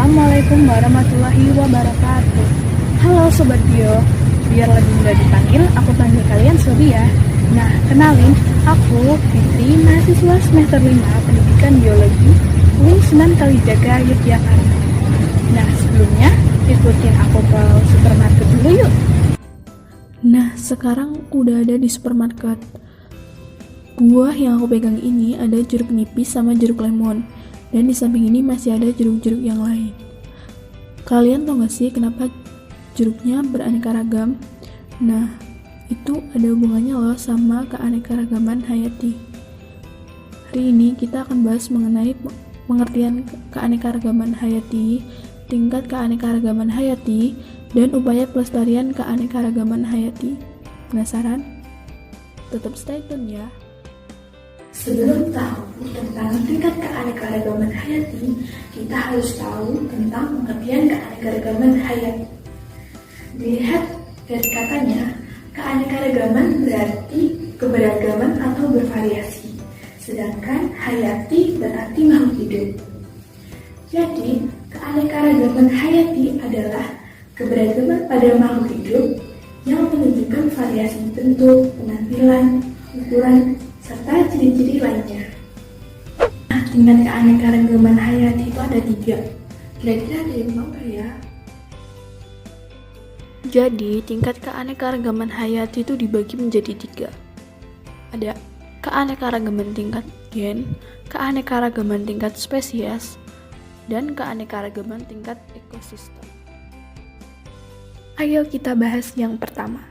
Assalamualaikum warahmatullahi wabarakatuh. Halo Sobat Bio, biar lebih mudah dipanggil, aku panggil kalian Sobi ya. Nah, kenalin, aku Fitri, mahasiswa semester 5 Pendidikan Biologi UIN Sunan Kalijaga, Yogyakarta. Nah, sebelumnya ikutin aku ke supermarket dulu yuk. Nah, sekarang udah ada di supermarket. Buah yang aku pegang ini ada jeruk nipis sama jeruk lemon. Dan di samping ini masih ada jeruk-jeruk yang lain. Kalian tau gak sih kenapa jeruknya beraneka ragam? Nah, itu ada hubungannya loh sama keanekaragaman hayati. Hari ini kita akan bahas mengenai pengertian keanekaragaman hayati, tingkat keanekaragaman hayati, dan upaya pelestarian keanekaragaman hayati. Penasaran? Tetap stay tune ya. Sebelum tahu tentang tingkat keanekaragaman hayati, kita harus tahu tentang pengertian keanekaragaman hayati. Dilihat dari katanya, keanekaragaman berarti keberagaman atau bervariasi, sedangkan hayati berarti makhluk hidup. Jadi, keanekaragaman hayati adalah keberagaman pada makhluk hidup yang menunjukkan variasi bentuk, penampilan, ukuran, serta ciri-ciri lainnya. Nah, tingkat keanekaragaman hayati itu ada 3. Kira-kira ada yang tahu nggak ya? Jadi, tingkat keanekaragaman hayati itu dibagi menjadi 3. Ada keanekaragaman tingkat gen, keanekaragaman tingkat spesies, dan keanekaragaman tingkat ekosistem. Ayo kita bahas yang pertama.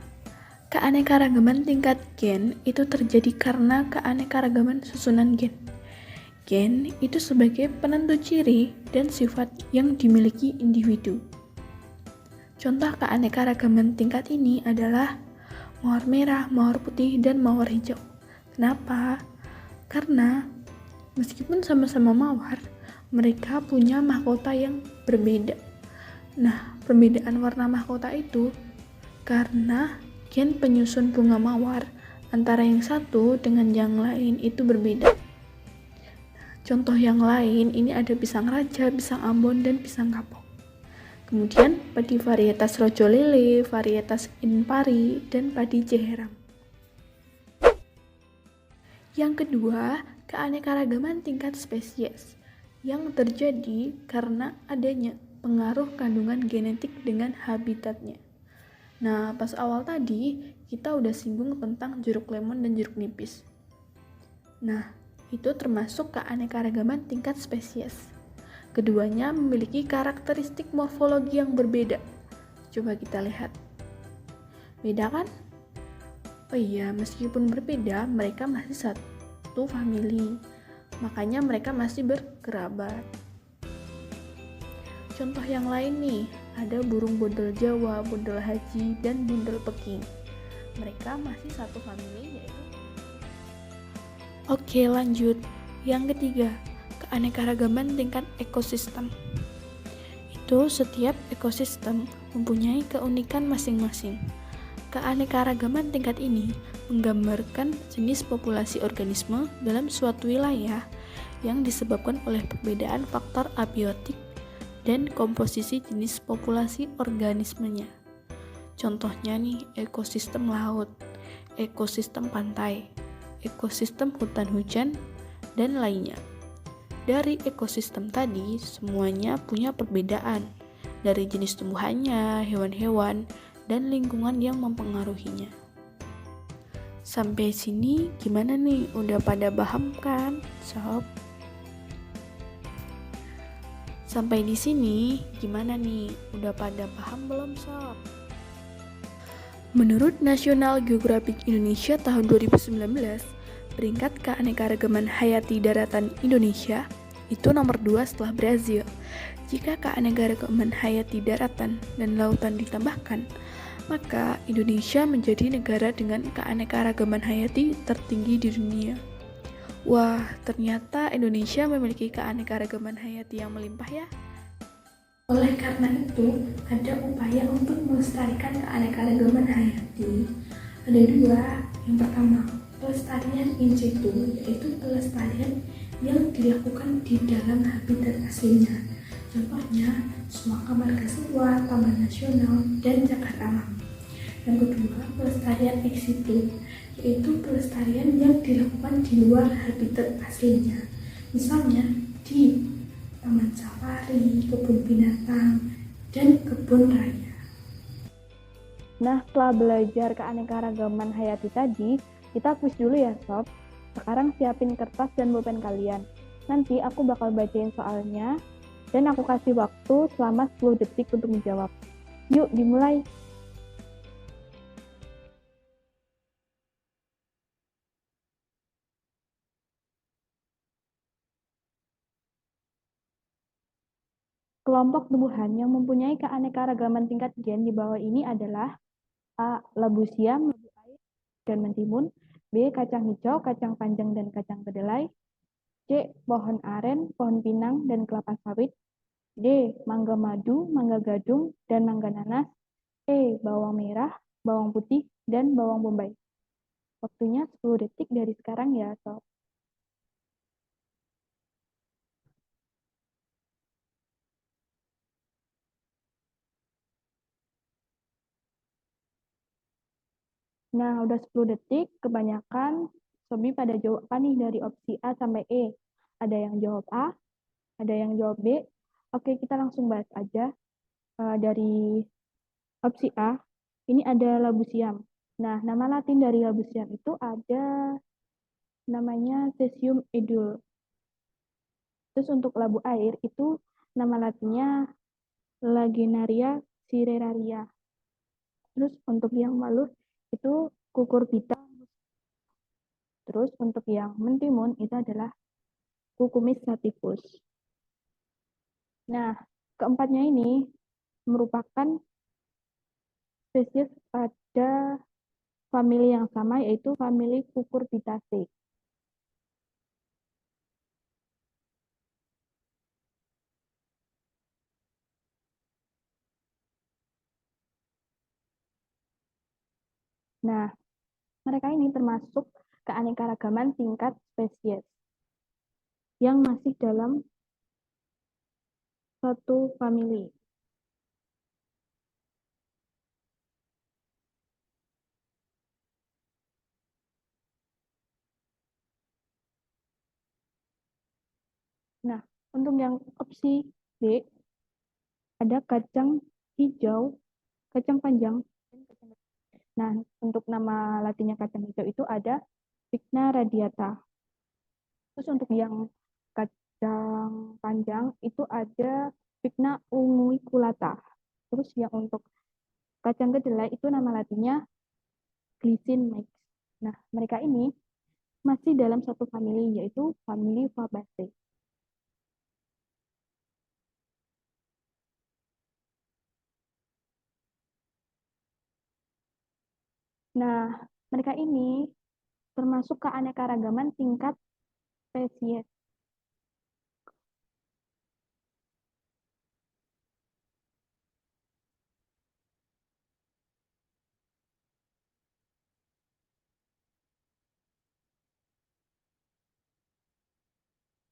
Keanekaragaman tingkat gen itu terjadi karena keanekaragaman susunan gen. Gen itu sebagai penentu ciri dan sifat yang dimiliki individu. Contoh keanekaragaman tingkat ini adalah mawar merah, mawar putih, dan mawar hijau. Kenapa? Karena meskipun sama-sama mawar, mereka punya mahkota yang berbeda. Nah, perbedaan warna mahkota itu karena gen penyusun bunga mawar antara yang satu dengan yang lain itu berbeda. Contoh yang lain ini ada pisang raja, pisang ambon, dan pisang kapok. Kemudian padi varietas rojo lele, varietas inpari, dan padi jeheram. Yang kedua, keanekaragaman tingkat spesies yang terjadi karena adanya pengaruh kandungan genetik dengan habitatnya. Nah, pas awal tadi, kita udah singgung tentang jeruk lemon dan jeruk nipis. Nah, itu termasuk keanekaragaman tingkat spesies. Keduanya memiliki karakteristik morfologi yang berbeda. Coba kita lihat. Beda kan? Oh iya, meskipun berbeda, mereka masih satu famili. Makanya mereka masih berkerabat. Contoh yang lain nih, ada burung bondol Jawa, bondol haji, dan bondol Peking. Mereka masih satu famili yaitu. Oke, lanjut. Yang ketiga, keanekaragaman tingkat ekosistem. Itu setiap ekosistem mempunyai keunikan masing-masing. Keanekaragaman tingkat ini menggambarkan jenis populasi organisme dalam suatu wilayah yang disebabkan oleh perbedaan faktor abiotik dan komposisi jenis populasi organismenya. Contohnya nih, ekosistem laut, ekosistem pantai, ekosistem hutan hujan, dan lainnya. Dari ekosistem tadi, semuanya punya perbedaan dari jenis tumbuhannya, hewan-hewan, dan lingkungan yang mempengaruhinya. Sampai sini gimana nih? Udah pada paham kan, sob? Sampai di sini, gimana nih? Udah pada paham belum, sob? Menurut National Geographic Indonesia tahun 2019, peringkat keanekaragaman hayati daratan Indonesia itu nomor 2 setelah Brazil. Jika keanekaragaman hayati daratan dan lautan ditambahkan, maka Indonesia menjadi negara dengan keanekaragaman hayati tertinggi di dunia. Wah, ternyata Indonesia memiliki keanekaragaman hayati yang melimpah ya. Oleh karena itu, ada upaya untuk melestarikan keanekaragaman hayati. Ada 2. Yang pertama, pelestarian in situ, yaitu pelestarian yang dilakukan di dalam habitat aslinya. Contohnya, Suaka Margasatwa, Taman Nasional, dan Cagar Alam. Yang kedua, pelestarian ex situ, yaitu pelestarian yang dilakukan di luar habitat aslinya. Misalnya di taman safari, kebun binatang, dan kebun raya. Nah, setelah belajar keanekaragaman hayati tadi, kita kuis dulu ya, Sob. Sekarang siapin kertas dan pulpen kalian. Nanti aku bakal bacain soalnya, dan aku kasih waktu selama 10 detik untuk menjawab. Yuk, dimulai. Kelompok tumbuhan yang mempunyai keanekaragaman tingkat gen di bawah ini adalah A. Labu siam, labu air, dan mentimun. B. Kacang hijau, kacang panjang, dan kacang kedelai. C. Pohon aren, pohon pinang, dan kelapa sawit. D. Mangga madu, mangga gadung, dan mangga nanas. E. Bawang merah, bawang putih, dan bawang bombay. Waktunya 10 detik dari sekarang ya, Sob. Nah, udah 10 detik, kebanyakan Sobi pada jawab apa nih dari opsi A sampai E? Ada yang jawab A, ada yang jawab B. Oke, kita langsung bahas aja. Dari opsi A, ini ada labu siam. Nah, nama latin dari labu siam itu ada namanya Cesium edule. Terus untuk labu air itu nama latinnya Lagenaria cireraria. Terus untuk yang malus itu Cucurbita. Terus untuk yang mentimun itu adalah Cucumis sativus. Nah, keempatnya ini merupakan spesies pada famili yang sama yaitu famili Cucurbitaceae. Nah, mereka ini termasuk keanekaragaman tingkat spesies yang masih dalam satu famili. Nah, untuk yang opsi B ada kacang hijau, kacang panjang. Nah, untuk nama latinnya kacang hijau itu ada Vigna radiata. Terus untuk yang kacang panjang itu ada Vigna unguiculata. Terus yang untuk kacang kedelai itu nama latinnya Glycine max. Nah, mereka ini masih dalam satu famili yaitu famili Fabaceae. Nah, mereka ini termasuk keanekaragaman tingkat spesies.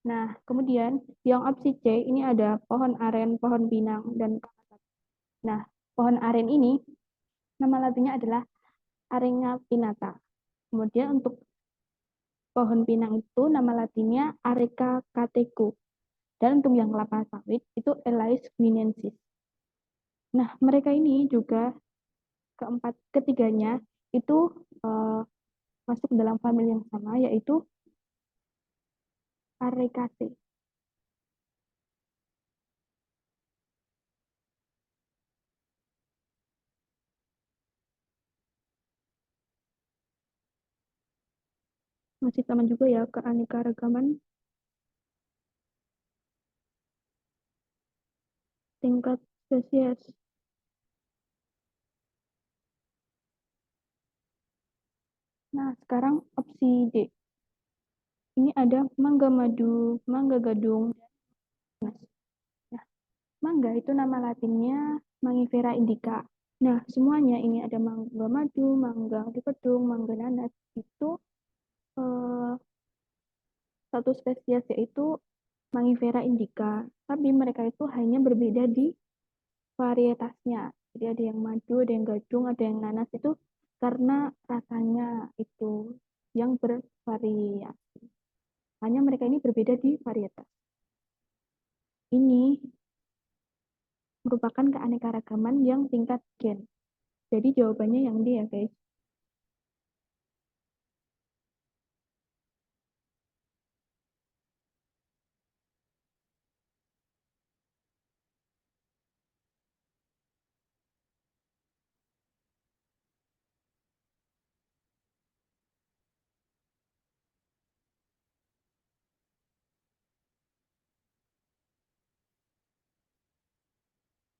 Nah, kemudian yang opsi C ini ada pohon aren, pohon pinang, dan nah, pohon aren ini nama latinnya adalah Arenga pinnata. Kemudian untuk pohon pinang itu nama latinnya Areca catechu. Dan untuk yang kelapa sawit itu Elais guinensis. Nah, mereka ini juga ketiganya itu uh, masuk dalam famili yang sama yaitu Arecaceae. Masih sama juga ya keanekaragaman tingkat spesies. Nah, sekarang opsi D. Ini ada mangga madu, mangga gadung, dan nanas. Nah, mangga itu nama latinnya Mangifera indica. Nah, semuanya ini ada mangga madu, mangga gadung, mangga nanas. Itu eh, satu spesies yaitu Mangifera indica, tapi mereka itu hanya berbeda di varietasnya. Jadi ada yang madu, ada yang gadung, ada yang nanas itu karena rasanya itu yang bervariasi. Hanya mereka ini berbeda di varietas. Ini merupakan keanekaragaman yang tingkat gen. Jadi jawabannya yang D ya guys.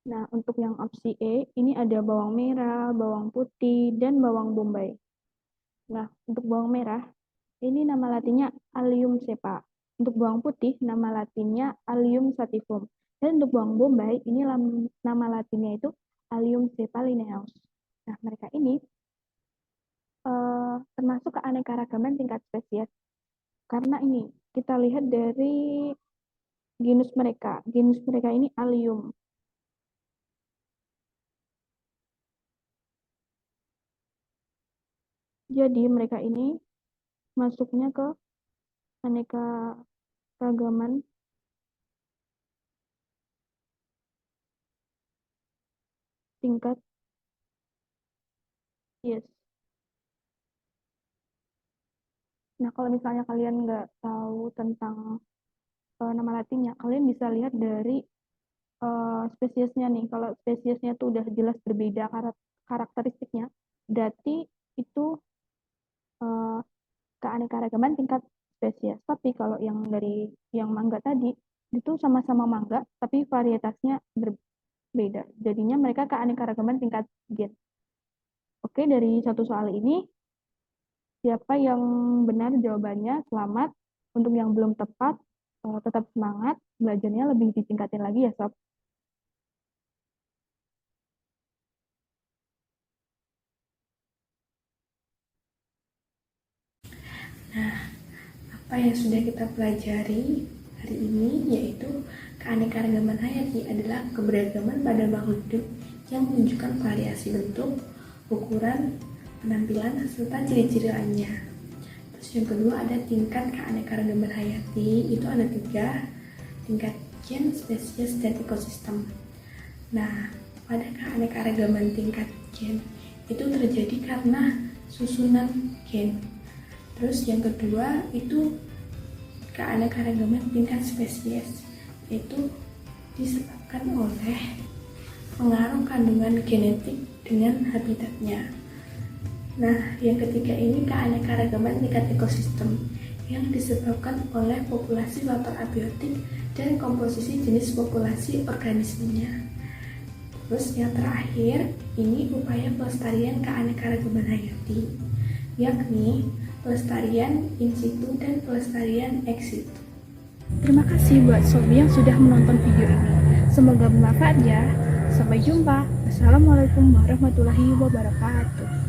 Nah, untuk yang opsi E, ini ada bawang merah, bawang putih, dan bawang bombay. Nah, untuk bawang merah, ini nama latinnya Allium cepa. Untuk bawang putih, nama latinnya Allium sativum. Dan untuk bawang bombay, ini nama latinnya itu Allium cepa lineaus. Nah, mereka ini termasuk keanekaragaman tingkat spesies. Karena ini, kita lihat dari genus mereka. Genus mereka ini Allium. Jadi mereka ini masuknya ke aneka ragaman tingkat yes. Nah, kalau misalnya kalian nggak tahu tentang nama latinnya, kalian bisa lihat dari spesiesnya nih. Kalau spesiesnya tuh udah jelas berbeda karakteristiknya, berarti itu uh, keanekaragaman tingkat spesies. Tapi kalau yang dari yang mangga tadi, itu sama-sama mangga, tapi varietasnya berbeda. Jadinya mereka keanekaragaman tingkat gen. Oke, dari satu soal ini, siapa yang benar jawabannya? Selamat. Untuk yang belum tepat, tetap semangat. Belajarnya lebih ditingkatin lagi ya, Sob. Nah, apa yang sudah kita pelajari hari ini yaitu keanekaragaman hayati adalah keberagaman pada makhluk hidup yang menunjukkan variasi bentuk, ukuran, penampilan, serta ciri-ciri lainnya. Terus yang kedua ada tingkat keanekaragaman hayati, itu ada 3, tingkat gen, spesies, dan ekosistem. Nah, pada keanekaragaman tingkat gen itu terjadi karena susunan gen. Terus yang kedua itu keanekaragaman tingkat spesies, yaitu disebabkan oleh pengaruh kandungan genetik dengan habitatnya. Nah, yang ketiga ini keanekaragaman tingkat ekosistem yang disebabkan oleh populasi faktor abiotik dan komposisi jenis populasi organismenya. Terus yang terakhir ini upaya pelestarian keanekaragaman hayati, yakni pelestarian in situ dan pelestarian ex situ. Terima kasih buat Sobi yang sudah menonton video ini. Semoga bermanfaat ya. Sampai jumpa. Assalamualaikum warahmatullahi wabarakatuh.